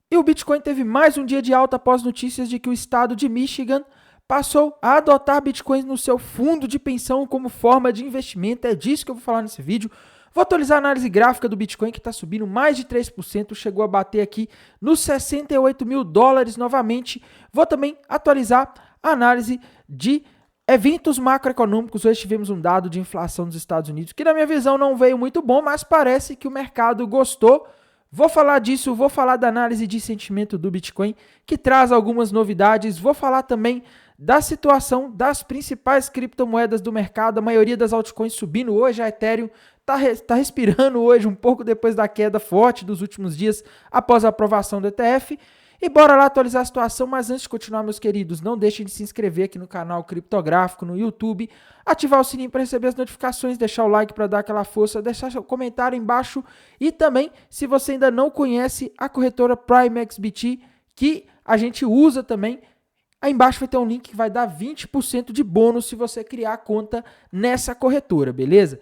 E o Bitcoin teve mais um dia de alta após notícias de que o estado de Michigan passou a adotar Bitcoins no seu fundo de pensão como forma de investimento. É disso que eu vou falar nesse vídeo. Vou atualizar a análise gráfica do Bitcoin, que está subindo mais de 3%, chegou a bater aqui nos 68 mil dólares novamente. Vou também atualizar a análise de eventos macroeconômicos. Hoje tivemos um dado de inflação dos Estados Unidos, que na minha visão não veio muito bom, mas parece que o mercado gostou. Vou falar disso, vou falar da análise de sentimento do Bitcoin, que traz algumas novidades. Vou falar também da situação das principais criptomoedas do mercado, a maioria das altcoins subindo hoje, a Ethereum está respirando hoje um pouco depois da queda forte dos últimos dias após a aprovação do ETF. E bora lá atualizar a situação, mas antes de continuar, meus queridos, não deixem de se inscrever aqui no canal Criptográfico no YouTube, ativar o sininho para receber as notificações, deixar o like para dar aquela força, deixar seu comentário embaixo e também, se você ainda não conhece a corretora PrimeXBT, que a gente usa também, aí embaixo vai ter um link que vai dar 20% de bônus se você criar a conta nessa corretora, beleza?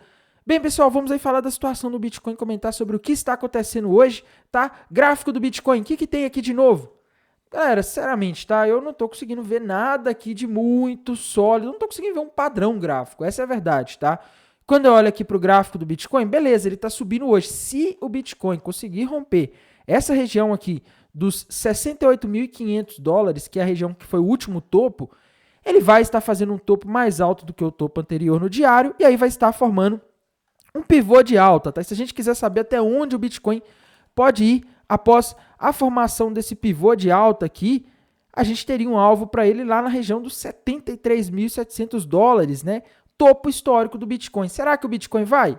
Bem, pessoal, vamos aí falar da situação do Bitcoin, comentar sobre o que está acontecendo hoje, tá? Gráfico do Bitcoin, o que tem aqui de novo? Galera, sinceramente, tá? Eu não tô conseguindo ver nada aqui de muito sólido, não tô conseguindo ver um padrão gráfico, essa é a verdade, tá? Quando eu olho aqui pro gráfico do Bitcoin, beleza, ele tá subindo hoje. Se o Bitcoin conseguir romper essa região aqui dos 68.500 dólares, que é a região que foi o último topo, ele vai estar fazendo um topo mais alto do que o topo anterior no diário, e aí vai estar formando um pivô de alta, tá? Se a gente quiser saber até onde o Bitcoin pode ir após a formação desse pivô de alta aqui, a gente teria um alvo para ele lá na região dos 73.700 dólares, né? Topo histórico do Bitcoin. Será que o Bitcoin vai?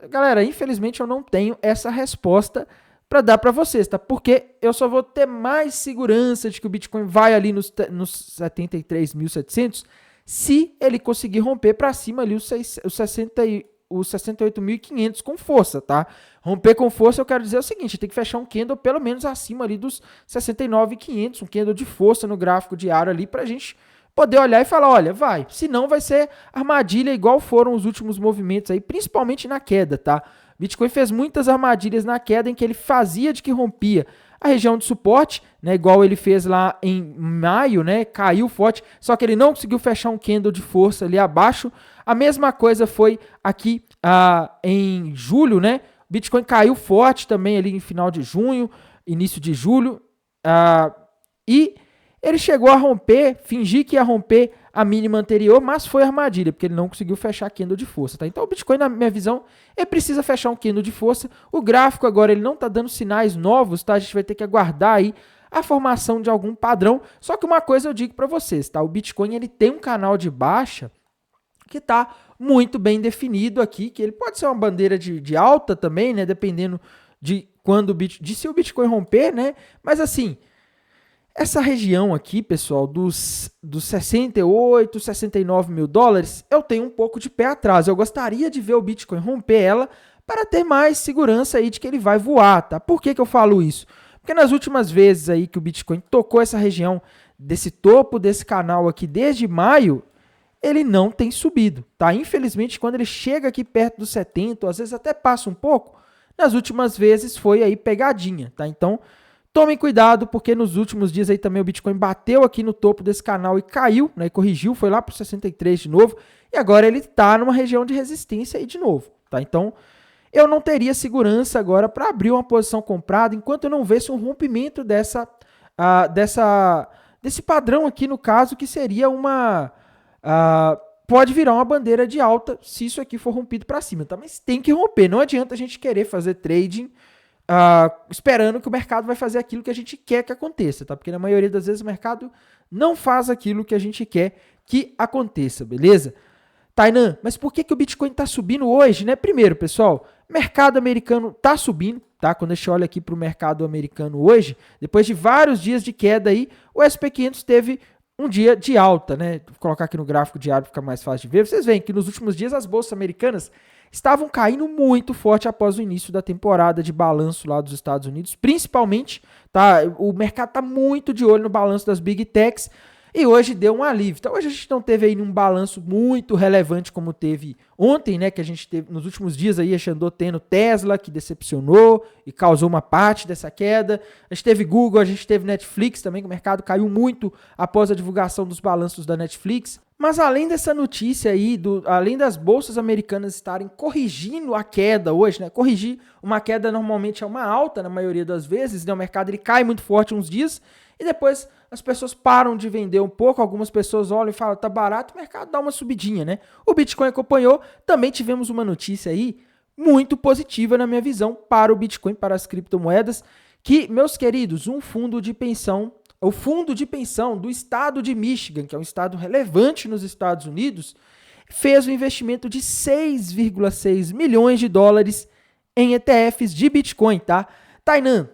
Galera, infelizmente eu não tenho essa resposta para dar para vocês, tá? Porque eu só vou ter mais segurança de que o Bitcoin vai ali nos 73.700 se ele conseguir romper para cima ali os 68.500 com força, tá? Romper com força, eu quero dizer o seguinte, tem que fechar um candle pelo menos acima ali dos 69.500, um candle de força no gráfico diário ali pra gente poder olhar e falar, olha, vai, senão vai ser armadilha igual foram os últimos movimentos aí, principalmente na queda, tá? Bitcoin fez muitas armadilhas na queda em que ele fazia de que rompia a região de suporte, né, igual ele fez lá em maio, né, caiu forte, só que ele não conseguiu fechar um candle de força ali abaixo. A mesma coisa foi aqui em julho, né, Bitcoin caiu forte também ali em final de junho, início de julho, e ele chegou a romper, fingir que ia romper a mínima anterior, mas foi armadilha, porque ele não conseguiu fechar candle de força, tá? Então o Bitcoin, na minha visão, ele precisa fechar um candle de força. O gráfico agora, ele não tá dando sinais novos, tá? A gente vai ter que aguardar aí a formação de algum padrão. Só que uma coisa eu digo para vocês, tá? O Bitcoin, ele tem um canal de baixa que tá muito bem definido aqui, que ele pode ser uma bandeira de alta também, né? Dependendo de quando se o Bitcoin romper, né? Mas assim, essa região aqui, pessoal, dos 68, 69 mil dólares, eu tenho um pouco de pé atrás. Eu gostaria de ver o Bitcoin romper ela para ter mais segurança aí de que ele vai voar, tá? Por que eu falo isso? Porque nas últimas vezes aí que o Bitcoin tocou essa região desse topo desse canal aqui desde maio, ele não tem subido, tá? Infelizmente, quando ele chega aqui perto dos 70, ou às vezes até passa um pouco, nas últimas vezes foi aí pegadinha, tá? Então, tomem cuidado, porque nos últimos dias aí também o Bitcoin bateu aqui no topo desse canal e caiu, né? E corrigiu, foi lá para o 63 de novo, e agora ele está numa região de resistência aí de novo, tá? Então, eu não teria segurança agora para abrir uma posição comprada enquanto eu não visse um rompimento desse padrão aqui, no caso, que seria pode virar uma bandeira de alta se isso aqui for rompido para cima, tá? Mas tem que romper, não adianta a gente querer fazer trading esperando que o mercado vai fazer aquilo que a gente quer que aconteça, tá? Porque na maioria das vezes o mercado não faz aquilo que a gente quer que aconteça, beleza? Tainan, mas por que o Bitcoin está subindo hoje, né? Primeiro, pessoal, mercado americano está subindo, tá? Quando a gente olha aqui para o mercado americano hoje, depois de vários dias de queda aí, o SP500 teve um dia de alta, né? Vou colocar aqui no gráfico diário para ficar mais fácil de ver. Vocês veem que nos últimos dias as bolsas americanas estavam caindo muito forte após o início da temporada de balanço lá dos Estados Unidos, principalmente, tá? O mercado está muito de olho no balanço das Big Techs. e hoje deu um alívio. Então hoje a gente não teve aí um balanço muito relevante como teve ontem, né, que a gente teve nos últimos dias aí, a gente andou tendo Tesla, que decepcionou e causou uma parte dessa queda. A gente teve Google, a gente teve Netflix também, que o mercado caiu muito após a divulgação dos balanços da Netflix. Mas além dessa notícia aí, além das bolsas americanas estarem corrigindo a queda hoje, né? Corrigir uma queda normalmente é uma alta na maioria das vezes, né? O mercado ele cai muito forte uns dias e depois as pessoas param de vender um pouco, algumas pessoas olham e falam, tá barato, o mercado dá uma subidinha, né? O Bitcoin acompanhou, também tivemos uma notícia aí muito positiva na minha visão para o Bitcoin, para as criptomoedas, que, meus queridos, um fundo de pensão, o fundo de pensão do estado de Michigan, que é um estado relevante nos Estados Unidos, fez um investimento de 6,6 milhões de dólares em ETFs de Bitcoin, tá? Tainan,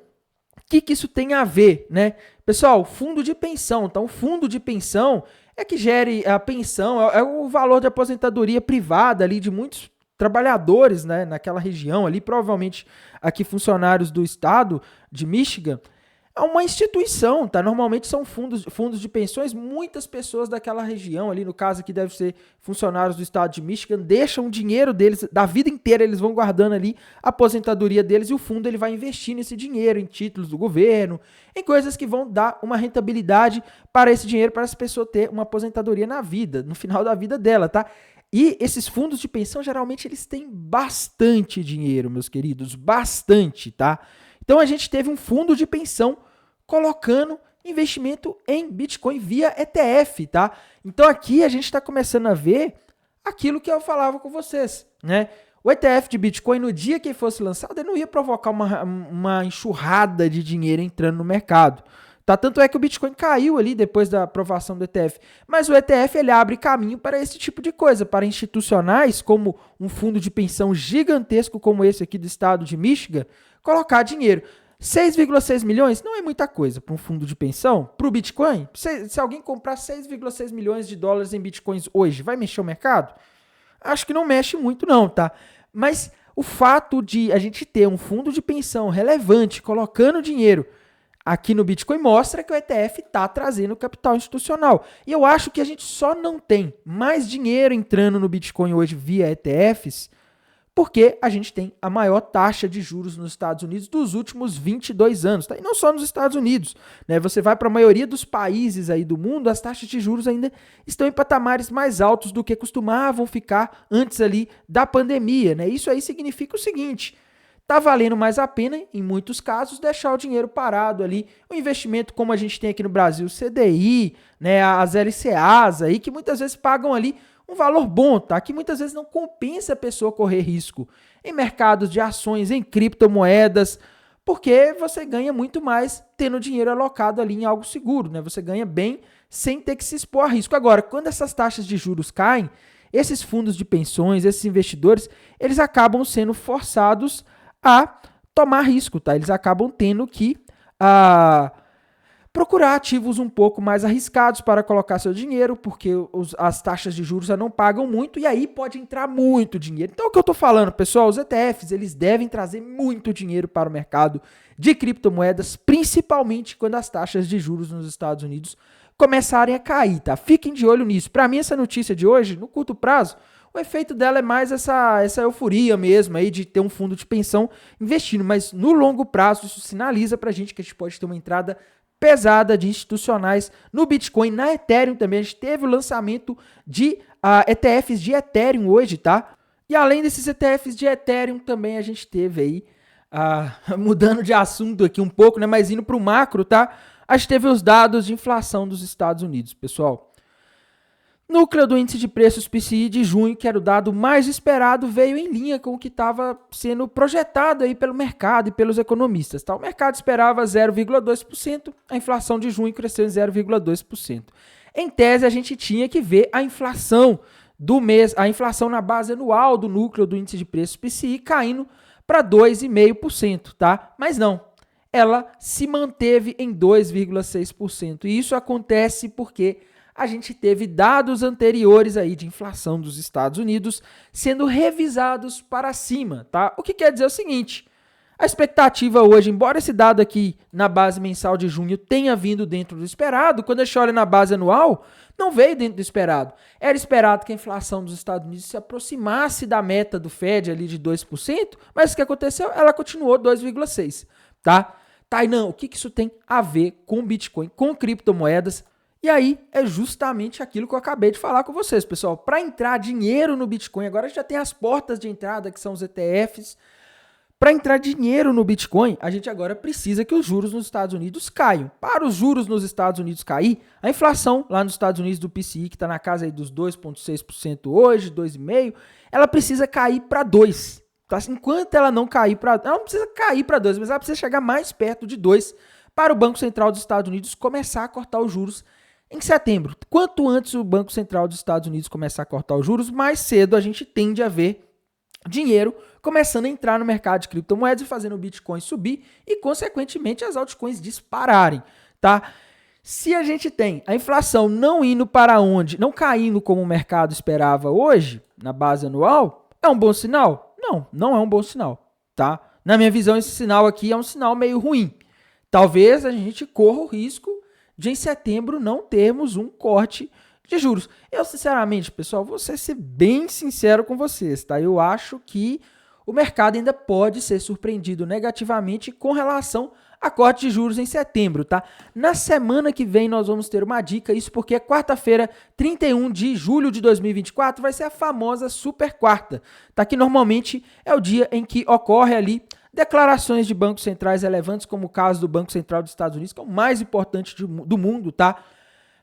o que isso tem a ver, né? Pessoal, fundo de pensão. Então, o fundo de pensão é que gere a pensão, é o valor de aposentadoria privada ali de muitos trabalhadores, né, naquela região ali, provavelmente aqui funcionários do estado de Michigan. É uma instituição, tá? Normalmente são fundos de pensões, muitas pessoas daquela região ali, no caso aqui deve ser funcionários do estado de Michigan, deixam o dinheiro deles, da vida inteira eles vão guardando ali a aposentadoria deles e o fundo ele vai investir nesse dinheiro, em títulos do governo, em coisas que vão dar uma rentabilidade para esse dinheiro, para essa pessoa ter uma aposentadoria na vida, no final da vida dela, tá? E esses fundos de pensão, geralmente, eles têm bastante dinheiro, meus queridos, bastante, tá? Então, a gente teve um fundo de pensão colocando investimento em Bitcoin via ETF, tá? Então, aqui a gente está começando a ver aquilo que eu falava com vocês, né? O ETF de Bitcoin, no dia que ele fosse lançado, ele não ia provocar uma enxurrada de dinheiro entrando no mercado. Tá? Tanto é que o Bitcoin caiu ali depois da aprovação do ETF. Mas o ETF ele abre caminho para esse tipo de coisa, para institucionais, como um fundo de pensão gigantesco como esse aqui do estado de Michigan, colocar dinheiro. 6,6 milhões não é muita coisa para um fundo de pensão. Para o Bitcoin, se alguém comprar 6,6 milhões de dólares em Bitcoins hoje, vai mexer o mercado? Acho que não mexe muito não, tá? Mas o fato de a gente ter um fundo de pensão relevante colocando dinheiro aqui no Bitcoin mostra que o ETF está trazendo capital institucional. E eu acho que a gente só não tem mais dinheiro entrando no Bitcoin hoje via ETFs porque a gente tem a maior taxa de juros nos Estados Unidos dos últimos 22 anos. Tá? E não só nos Estados Unidos. Né? Você vai para a maioria dos países aí do mundo, as taxas de juros ainda estão em patamares mais altos do que costumavam ficar antes ali da pandemia. Né? Isso aí significa o seguinte: tá valendo mais a pena, em muitos casos, deixar o dinheiro parado ali. O investimento, como a gente tem aqui no Brasil, CDI, né, as LCAs aí, que muitas vezes pagam ali um valor bom, tá? Que muitas vezes não compensa a pessoa correr risco em mercados de ações, em criptomoedas, porque você ganha muito mais tendo dinheiro alocado ali em algo seguro, né? Você ganha bem sem ter que se expor a risco. Agora, quando essas taxas de juros caem, esses fundos de pensões, esses investidores, eles acabam sendo forçados a tomar risco, tá? Eles acabam tendo que procurar ativos um pouco mais arriscados para colocar seu dinheiro, porque as taxas de juros já não pagam muito e aí pode entrar muito dinheiro. Então, o que eu estou falando, pessoal, os ETFs, eles devem trazer muito dinheiro para o mercado de criptomoedas, principalmente quando as taxas de juros nos Estados Unidos começarem a cair, tá? Fiquem de olho nisso. Para mim, essa notícia de hoje, no curto prazo, o efeito dela é mais essa euforia mesmo aí de ter um fundo de pensão investindo, mas no longo prazo isso sinaliza para a gente que a gente pode ter uma entrada pesada de institucionais no Bitcoin, na Ethereum também. A gente teve o lançamento de ETFs de Ethereum hoje, tá? E além desses ETFs de Ethereum também a gente teve aí, mudando de assunto aqui um pouco, né, mas indo para o macro, tá? A gente teve os dados de inflação dos Estados Unidos, pessoal. Núcleo do índice de preços PCI de junho, que era o dado mais esperado, veio em linha com o que estava sendo projetado aí pelo mercado e pelos economistas. Tá? O mercado esperava 0,2%, a inflação de junho cresceu em 0,2%. Em tese, a gente tinha que ver a inflação do mês, a inflação na base anual do núcleo do índice de preços PCI caindo para 2,5%, tá? Mas não, ela se manteve em 2,6%. E isso acontece porque a gente teve dados anteriores aí de inflação dos Estados Unidos sendo revisados para cima, tá? O que quer dizer o seguinte: A expectativa hoje, embora esse dado aqui na base mensal de junho tenha vindo dentro do esperado, quando a gente olha na base anual, não veio dentro do esperado. Era esperado que a inflação dos Estados Unidos se aproximasse da meta do Fed ali de 2%, mas o que aconteceu? Ela continuou 2,6%, tá? Tainan, o que isso tem a ver com Bitcoin, com criptomoedas? E aí é justamente aquilo que eu acabei de falar com vocês, pessoal. Para entrar dinheiro no Bitcoin, agora já tem as portas de entrada, que são os ETFs. Para entrar dinheiro no Bitcoin, a gente agora precisa que os juros nos Estados Unidos caiam. Para os juros nos Estados Unidos cair, a inflação lá nos Estados Unidos do PCI, que está na casa aí dos 2,6% hoje, 2,5%, ela precisa cair para 2%. Tá? Enquanto ela não cair para... Ela não precisa cair para 2%, mas ela precisa chegar mais perto de 2% para o Banco Central dos Estados Unidos começar a cortar os juros em setembro. Quanto antes o Banco Central dos Estados Unidos começar a cortar os juros, mais cedo a gente tende a ver dinheiro começando a entrar no mercado de criptomoedas e fazendo o Bitcoin subir e, consequentemente, as altcoins dispararem, tá? Se a gente tem a inflação não indo para onde, não caindo como o mercado esperava hoje, na base anual, é um bom sinal? Não, não é um bom sinal, tá? Na minha visão, esse sinal aqui é um sinal meio ruim. Talvez a gente corra o risco de em setembro não termos um corte de juros. Eu, sinceramente, pessoal, vou ser bem sincero com vocês, tá? Eu acho que o mercado ainda pode ser surpreendido negativamente com relação a corte de juros em setembro, tá? Na semana que vem nós vamos ter uma dica, isso porque quarta-feira, 31 de julho de 2024, vai ser a famosa super quarta, tá? Que normalmente é o dia em que ocorre ali declarações de bancos centrais relevantes, como o caso do Banco Central dos Estados Unidos, que é o mais importante do mundo, tá?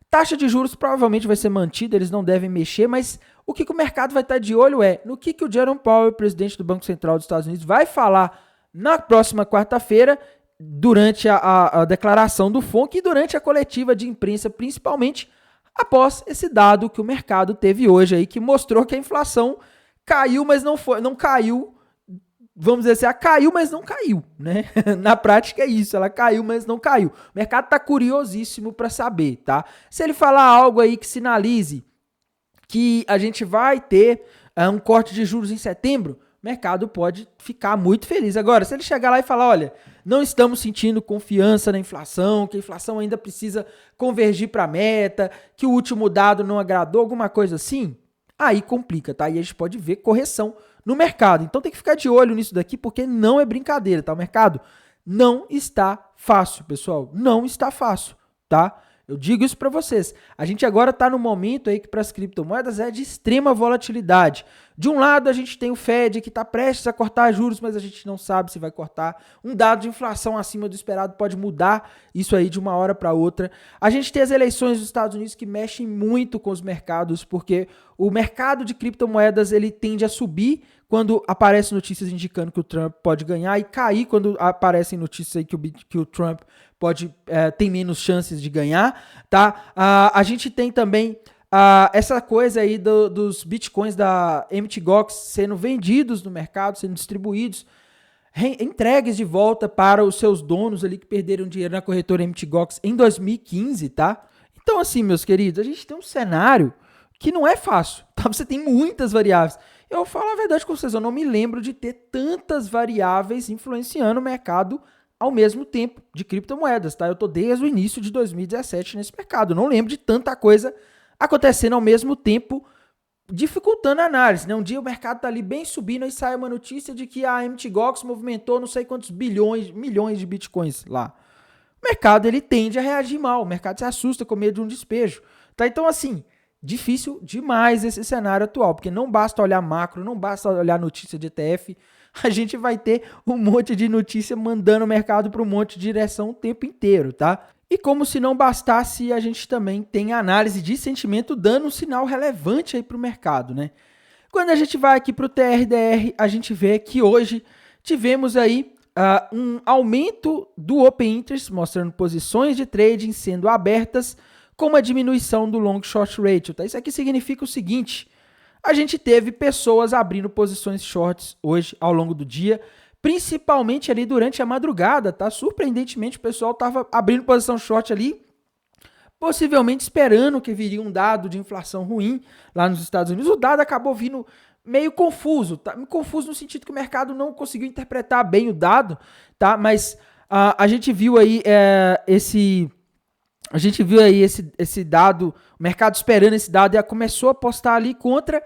Taxa de juros provavelmente vai ser mantida, eles não devem mexer, mas o que o mercado vai estar de olho é no que o Jerome Powell, presidente do Banco Central dos Estados Unidos, vai falar na próxima quarta-feira, durante a declaração do FONC e durante a coletiva de imprensa, principalmente após esse dado que o mercado teve hoje aí, que mostrou que a inflação caiu, mas não caiu. Vamos dizer assim, ela caiu, mas não caiu, né? Na prática é isso, ela caiu, mas não caiu. O mercado tá curiosíssimo para saber, tá? Se ele falar algo aí que sinalize que a gente vai ter um corte de juros em setembro, o mercado pode ficar muito feliz. Agora, se ele chegar lá e falar, olha, não estamos sentindo confiança na inflação, que a inflação ainda precisa convergir para a meta, que o último dado não agradou, alguma coisa assim, aí complica, tá? E a gente pode ver correção no mercado. Então tem que ficar de olho nisso daqui, porque não é brincadeira, tá? O mercado não está fácil, pessoal. Não está fácil, tá? Eu digo isso para vocês. A gente agora está no momento aí que para as criptomoedas é de extrema volatilidade. De um lado a gente tem o Fed que está prestes a cortar juros, mas a gente não sabe se vai cortar. Um dado de inflação acima do esperado pode mudar isso aí de uma hora para outra. A gente tem as eleições dos Estados Unidos que mexem muito com os mercados, porque o mercado de criptomoedas ele tende a subir quando aparecem notícias indicando que o Trump pode ganhar e cair quando aparecem notícias aí que o Trump tem menos chances de ganhar, tá? A gente tem também essa coisa aí dos bitcoins da Mt. Gox sendo vendidos no mercado, sendo distribuídos, entregues de volta para os seus donos ali que perderam dinheiro na corretora Mt. Gox em 2015, tá? Então assim, meus queridos, a gente tem um cenário que não é fácil, tá? Você tem muitas variáveis. Eu falo a verdade com vocês, eu não me lembro de ter tantas variáveis influenciando o mercado ao mesmo tempo de criptomoedas, tá? Eu tô desde o início de 2017 nesse mercado, eu não lembro de tanta coisa acontecendo ao mesmo tempo, dificultando a análise, né? Um dia o mercado tá ali bem subindo e sai uma notícia de que a Mt. Gox movimentou não sei quantos milhões de bitcoins lá. O mercado ele tende a reagir mal, o mercado se assusta com medo de um despejo, tá? Então assim, difícil demais esse cenário atual, porque não basta olhar macro, não basta olhar notícia de ETF, a gente vai ter um monte de notícia mandando o mercado para um monte de direção o tempo inteiro, tá? E como se não bastasse, a gente também tem a análise de sentimento dando um sinal relevante aí para o mercado, né? Quando a gente vai aqui para o TRDR, a gente vê que hoje tivemos aí um aumento do Open Interest, mostrando posições de trading sendo abertas, com uma diminuição do long short ratio, tá? Isso aqui significa o seguinte: a gente teve pessoas abrindo posições shorts hoje ao longo do dia, principalmente ali durante a madrugada, tá? Surpreendentemente o pessoal estava abrindo posição short ali, possivelmente esperando que viria um dado de inflação ruim lá nos Estados Unidos. O dado acabou vindo meio confuso, tá? Confuso no sentido que o mercado não conseguiu interpretar bem o dado, tá? Mas a gente viu aí esse dado, o mercado esperando esse dado e começou a apostar ali contra.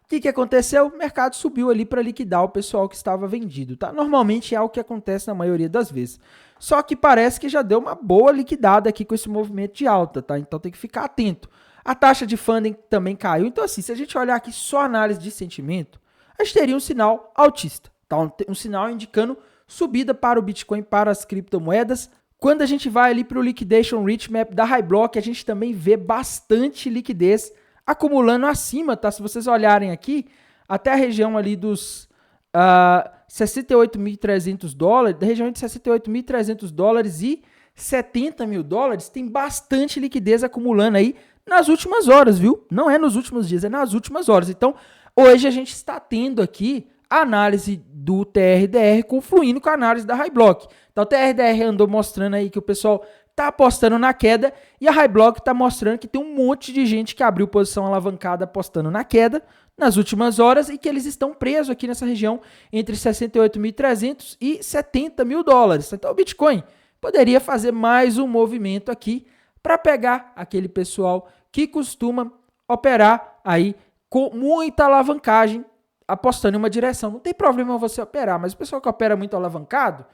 O que aconteceu? O mercado subiu ali para liquidar o pessoal que estava vendido, tá? Normalmente é o que acontece na maioria das vezes. Só que parece que já deu uma boa liquidada aqui com esse movimento de alta, tá? Então tem que ficar atento. A taxa de funding também caiu. Então assim, se a gente olhar aqui só análise de sentimento, a gente teria um sinal altista, tá? Um sinal indicando subida para o Bitcoin, para as criptomoedas. Quando a gente vai ali para o Liquidation Rich Map da Highblock, a gente também vê bastante liquidez acumulando acima, tá? Se vocês olharem aqui, até a região ali dos 68.300 dólares, da região de 68.300 dólares e 70 mil dólares, tem bastante liquidez acumulando aí nas últimas horas, viu? Não é nos últimos dias, é nas últimas horas. Então, hoje a gente está tendo aqui a análise do TRDR confluindo com a análise da Highblock. Então, o TRDR andou mostrando aí que o pessoal tá apostando na queda e a Highblock tá mostrando que tem um monte de gente que abriu posição alavancada apostando na queda nas últimas horas e que eles estão presos aqui nessa região entre 68.300 e 70 mil dólares. Então o Bitcoin poderia fazer mais um movimento aqui para pegar aquele pessoal que costuma operar aí com muita alavancagem apostando em uma direção. Não tem problema você operar, mas o pessoal que opera muito alavancado,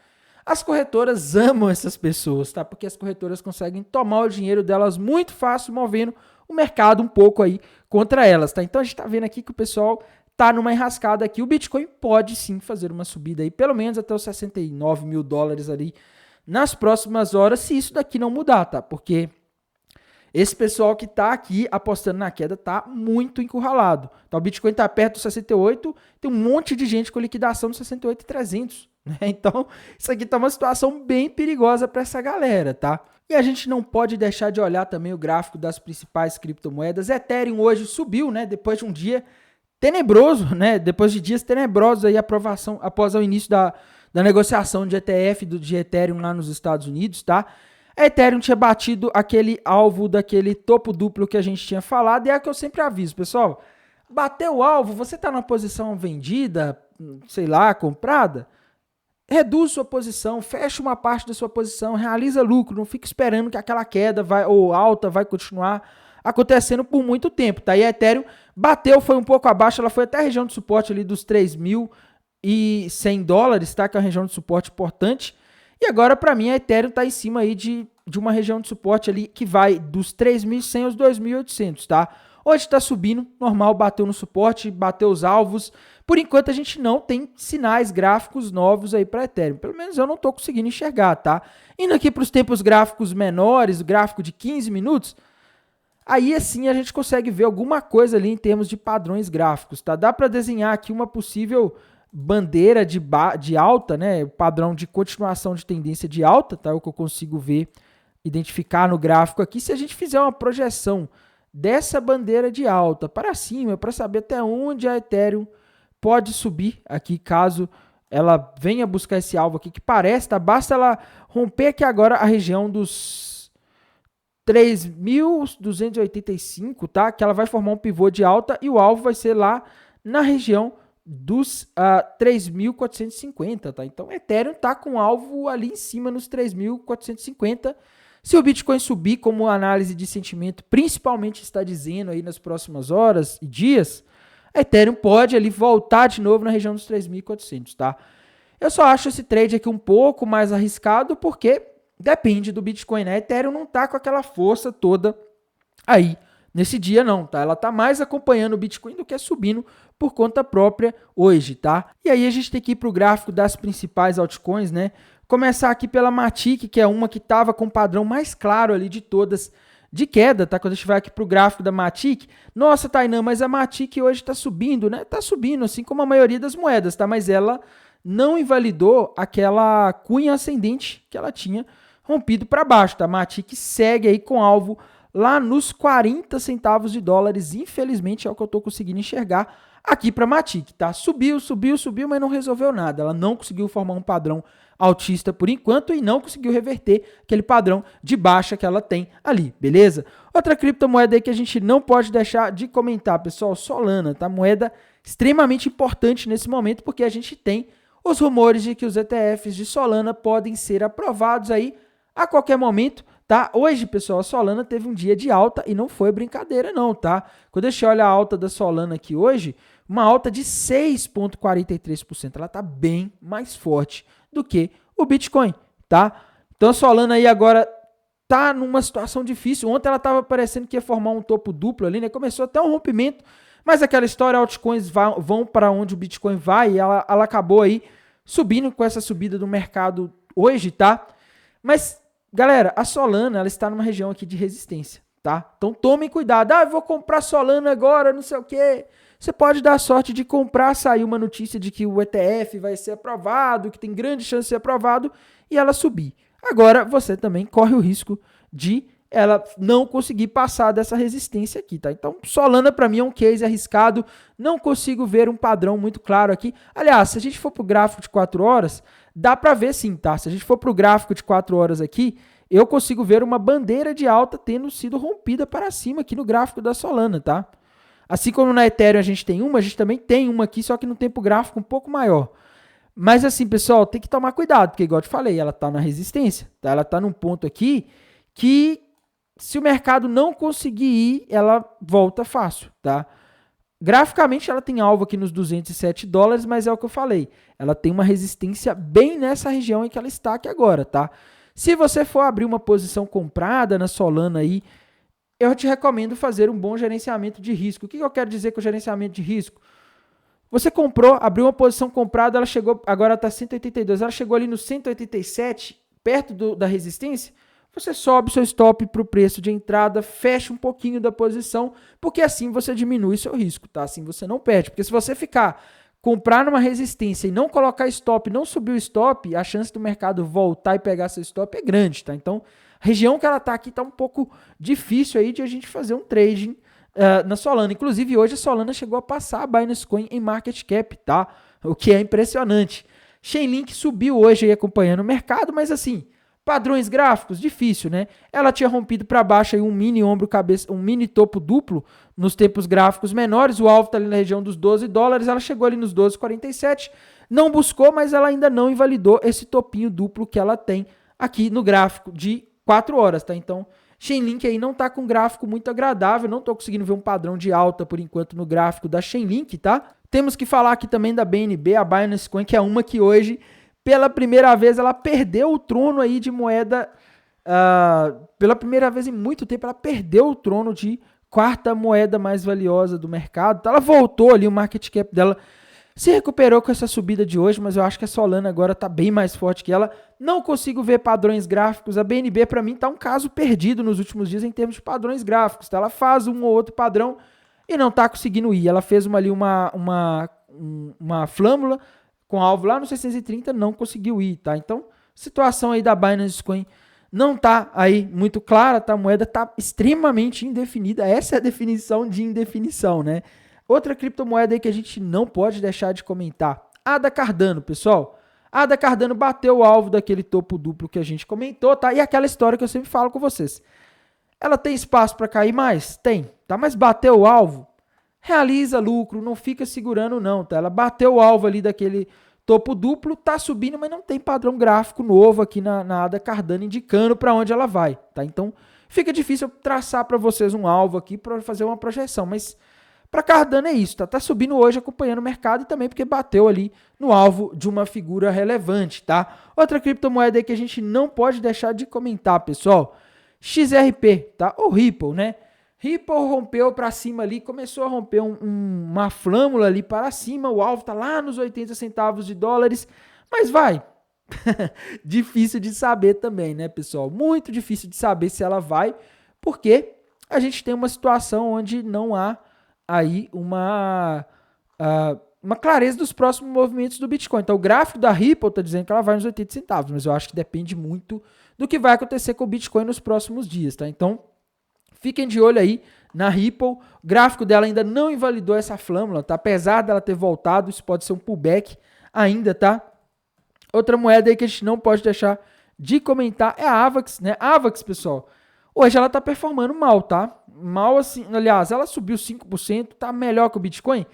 as corretoras amam essas pessoas, tá? Porque as corretoras conseguem tomar o dinheiro delas muito fácil, movendo o mercado um pouco aí contra elas, tá? Então a gente tá vendo aqui que o pessoal tá numa enrascada aqui. O Bitcoin pode sim fazer uma subida aí, pelo menos até os 69 mil dólares ali nas próximas horas, se isso daqui não mudar, tá? Porque esse pessoal que tá aqui apostando na queda tá muito encurralado. Tá? O Bitcoin tá perto dos 68, tem um monte de gente com liquidação dos 68.300. Então, isso aqui tá uma situação bem perigosa para essa galera, tá? E a gente não pode deixar de olhar também o gráfico das principais criptomoedas. Ethereum hoje subiu, né? Depois de um dia tenebroso, né? Depois de dias tenebrosos aí, aprovação após o início da negociação de ETF de Ethereum lá nos Estados Unidos, tá? A Ethereum tinha batido aquele alvo daquele topo duplo que a gente tinha falado, e é o que eu sempre aviso, pessoal. Bateu o alvo, você tá numa posição vendida, sei lá, comprada, reduz sua posição, fecha uma parte da sua posição, realiza lucro, não fica esperando que aquela queda ou alta vai continuar acontecendo por muito tempo, tá? E a Ethereum bateu, foi um pouco abaixo, ela foi até a região de suporte ali dos 3.100 dólares, tá? Que é uma região de suporte importante. E agora, para mim, a Ethereum tá em cima aí de uma região de suporte ali que vai dos 3.100 aos 2.800, tá? Hoje está subindo, normal, bateu no suporte, bateu os alvos. Por enquanto a gente não tem sinais gráficos novos aí para Ethereum. Pelo menos eu não estou conseguindo enxergar, tá? Indo aqui para os tempos gráficos menores, o gráfico de 15 minutos, aí assim a gente consegue ver alguma coisa ali em termos de padrões gráficos, tá? Dá para desenhar aqui uma possível bandeira de alta, né? Padrão de continuação de tendência de alta, tá? É o que eu consigo ver, identificar no gráfico aqui. Se a gente fizer uma projeção dessa bandeira de alta para cima, para saber até onde a Ethereum pode subir aqui, caso ela venha buscar esse alvo aqui, que parece, tá? Basta ela romper aqui agora a região dos 3.285, tá? Que ela vai formar um pivô de alta e o alvo vai ser lá na região dos 3.450, tá? Então, Ethereum tá com alvo ali em cima nos 3.450. Se o Bitcoin subir, como a análise de sentimento principalmente está dizendo aí nas próximas horas e dias, a Ethereum pode ali voltar de novo na região dos 3.400, tá? Eu só acho esse trade aqui um pouco mais arriscado porque depende do Bitcoin, né? A Ethereum não tá com aquela força toda aí nesse dia não, tá? Ela tá mais acompanhando o Bitcoin do que subindo por conta própria hoje, tá? E aí a gente tem que ir pro gráfico das principais altcoins, né? Começar aqui pela Matic, que é uma que estava com o padrão mais claro ali de todas de queda, tá? Quando a gente vai aqui pro gráfico da Matic, nossa, Tainan, mas a Matic hoje tá subindo, né? Tá subindo, assim como a maioria das moedas, tá? Mas ela não invalidou aquela cunha ascendente que ela tinha rompido para baixo, tá? A Matic segue aí com alvo lá nos 40 centavos de dólares, infelizmente é o que eu tô conseguindo enxergar aqui para Matic, tá? Subiu, mas não resolveu nada. Ela não conseguiu formar um padrão altista por enquanto e não conseguiu reverter aquele padrão de baixa que ela tem ali, beleza? Outra criptomoeda aí que a gente não pode deixar de comentar, pessoal, Solana, tá? Moeda extremamente importante nesse momento, porque a gente tem os rumores de que os ETFs de Solana podem ser aprovados aí a qualquer momento, tá? Hoje, pessoal, a Solana teve um dia de alta e não foi brincadeira não, tá? Quando a gente olha a alta da Solana aqui hoje, uma alta de 6,43%. Ela tá bem mais forte do que o Bitcoin, tá? Então a Solana aí agora tá numa situação difícil. Ontem ela tava parecendo que ia formar um topo duplo ali, né? Começou até um rompimento, mas aquela história, altcoins vão para onde o Bitcoin vai, e ela acabou aí subindo com essa subida do mercado hoje, tá? Mas, galera, a Solana, ela está numa região aqui de resistência, tá? Então tomem cuidado. Eu vou comprar Solana agora, não sei o quê. Você pode dar sorte de comprar, sair uma notícia de que o ETF vai ser aprovado, que tem grande chance de ser aprovado, e ela subir. Agora, você também corre o risco de ela não conseguir passar dessa resistência aqui, tá? Então, Solana para mim é um case arriscado, não consigo ver um padrão muito claro aqui. Aliás, se a gente for pro gráfico de 4 horas, dá para ver sim, tá? Se a gente for pro gráfico de 4 horas aqui, eu consigo ver uma bandeira de alta tendo sido rompida para cima aqui no gráfico da Solana, tá? Assim como na Ethereum a gente também tem uma aqui, só que no tempo gráfico um pouco maior. Mas assim, pessoal, tem que tomar cuidado, porque igual eu te falei, ela tá na resistência, tá? Ela tá num ponto aqui que se o mercado não conseguir ir, ela volta fácil, tá? Graficamente ela tem alvo aqui nos $207, mas é o que eu falei, ela tem uma resistência bem nessa região em que ela está aqui agora, tá? Se você for abrir uma posição comprada na Solana aí, eu te recomendo fazer um bom gerenciamento de risco. O que eu quero dizer com gerenciamento de risco? Você comprou, abriu uma posição comprada, ela chegou, agora está 182, ela chegou ali no 187, perto da resistência, você sobe seu stop para o preço de entrada, fecha um pouquinho da posição, porque assim você diminui seu risco, tá? Assim você não perde, porque se você comprar numa resistência e não colocar stop, não subir o stop, a chance do mercado voltar e pegar seu stop é grande, tá? Então, a região que ela está aqui está um pouco difícil aí de a gente fazer um trading na Solana. Inclusive, hoje a Solana chegou a passar a Binance Coin em market cap, tá? O que é impressionante. Chainlink subiu hoje aí acompanhando o mercado, mas assim, padrões gráficos, difícil, né? Ela tinha rompido para baixo aí um mini ombro cabeça, um mini topo duplo nos tempos gráficos menores. O alvo está ali na região dos $12, ela chegou ali nos 12,47. Não buscou, mas ela ainda não invalidou esse topinho duplo que ela tem aqui no gráfico de 4 horas, tá? Então, Chainlink aí não tá com um gráfico muito agradável, não tô conseguindo ver um padrão de alta por enquanto no gráfico da Chainlink, tá? Temos que falar aqui também da BNB, a Binance Coin, que é uma que hoje, pela primeira vez, ela perdeu o trono aí de moeda, pela primeira vez em muito tempo, ela perdeu o trono de quarta moeda mais valiosa do mercado, tá? Ela voltou ali, o market cap dela se recuperou com essa subida de hoje, mas eu acho que a Solana agora está bem mais forte que ela. Não consigo ver padrões gráficos. A BNB, para mim, está um caso perdido nos últimos dias em termos de padrões gráficos. Tá? Ela faz um ou outro padrão e não está conseguindo ir. Ela fez uma flâmula com alvo lá no 630, não conseguiu ir. Tá? Então, situação aí da Binance Coin não está aí muito clara. Tá? A moeda está extremamente indefinida. Essa é a definição de indefinição, né? Outra criptomoeda aí que a gente não pode deixar de comentar, a da Cardano, pessoal. A da Cardano bateu o alvo daquele topo duplo que a gente comentou, tá? E aquela história que eu sempre falo com vocês. Ela tem espaço para cair mais? Tem, tá? Mas bateu o alvo, realiza lucro, não fica segurando não, tá? Ela bateu o alvo ali daquele topo duplo, tá subindo, mas não tem padrão gráfico novo aqui na ADA Cardano indicando para onde ela vai, tá? Então, fica difícil traçar para vocês um alvo aqui para fazer uma projeção, mas para Cardano é isso, tá? Tá subindo hoje acompanhando o mercado e também porque bateu ali no alvo de uma figura relevante, tá? Outra criptomoeda aí que a gente não pode deixar de comentar, pessoal, XRP, tá? Ou Ripple, né? Ripple rompeu para cima ali, começou a romper uma flâmula ali para cima, o alvo tá lá nos 80 centavos de dólares, mas vai. Difícil de saber também, né, pessoal? Muito difícil de saber se ela vai, porque a gente tem uma situação onde não há aí uma clareza dos próximos movimentos do Bitcoin. Então, o gráfico da Ripple está dizendo que ela vai nos 80 centavos, mas eu acho que depende muito do que vai acontecer com o Bitcoin nos próximos dias, tá? Então, fiquem de olho aí na Ripple. O gráfico dela ainda não invalidou essa flâmula, tá? Apesar dela ter voltado, isso pode ser um pullback ainda, tá? Outra moeda aí que a gente não pode deixar de comentar é a Avax, né? A Avax, pessoal, hoje ela tá performando mal, tá? Mal assim, aliás, ela subiu 5%, tá melhor que o Bitcoin,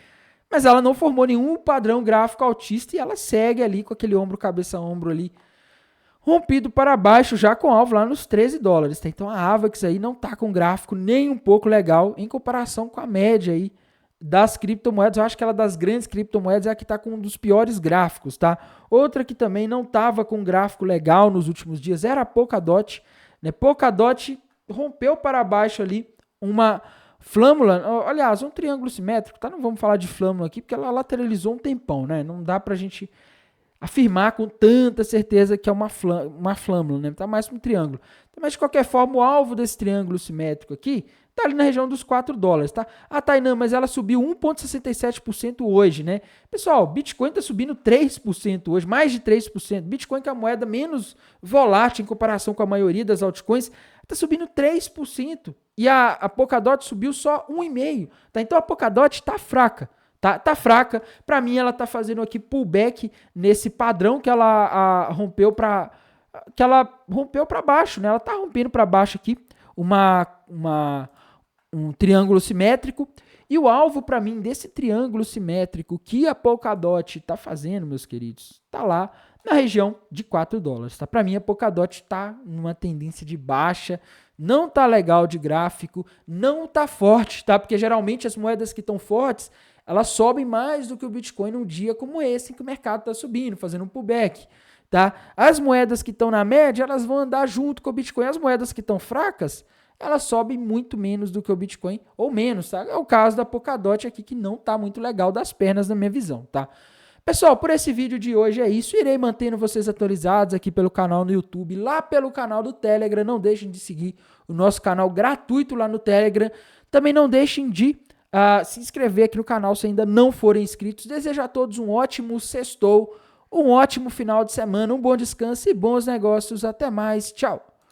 mas ela não formou nenhum padrão gráfico altista e ela segue ali com aquele ombro, cabeça-ombro ali, rompido para baixo, já com alvo lá nos $13. Tá? Então a AVAX aí não tá com gráfico nem um pouco legal em comparação com a média aí das criptomoedas. Eu acho que ela das grandes criptomoedas é a que tá com um dos piores gráficos, tá? Outra que também não tava com gráfico legal nos últimos dias era a Polkadot, né? Polkadot rompeu para baixo ali uma flâmula, aliás, um triângulo simétrico, tá? Não vamos falar de flâmula aqui porque ela lateralizou um tempão, né? Não dá pra gente afirmar com tanta certeza que é uma flâmula, né? Tá mais um triângulo. Mas de qualquer forma, o alvo desse triângulo simétrico aqui tá ali na região dos $4, tá? Ah, Tainan, mas ela subiu 1,67% hoje, né? Pessoal, Bitcoin tá subindo 3% hoje, mais de 3%. Bitcoin, que é a moeda menos volátil em comparação com a maioria das altcoins, tá subindo 3%. E a Polkadot subiu só 1,5%, tá? Então a Polkadot tá fraca. Tá fraca. Para mim, ela tá fazendo aqui pullback nesse padrão que ela rompeu para baixo, né? Ela tá rompendo para baixo aqui um triângulo simétrico. E o alvo para mim desse triângulo simétrico que a Polkadot tá fazendo, meus queridos, tá lá na região de $4, tá? Para mim, a Polkadot tá numa tendência de baixa, não tá legal de gráfico, não tá forte, tá? Porque geralmente as moedas que estão fortes, elas sobem mais do que o Bitcoin num dia como esse, em que o mercado está subindo, fazendo um pullback, tá? As moedas que estão na média, elas vão andar junto com o Bitcoin. As moedas que estão fracas, elas sobem muito menos do que o Bitcoin, ou menos, tá? É o caso da Polkadot aqui, que não tá muito legal das pernas na minha visão, tá? Pessoal, por esse vídeo de hoje é isso. Irei mantendo vocês atualizados aqui pelo canal no YouTube, lá pelo canal do Telegram. Não deixem de seguir o nosso canal gratuito lá no Telegram. Também não deixem de se inscrever aqui no canal se ainda não forem inscritos. Desejo a todos um ótimo sextou, um ótimo final de semana, um bom descanso e bons negócios. Até mais. Tchau.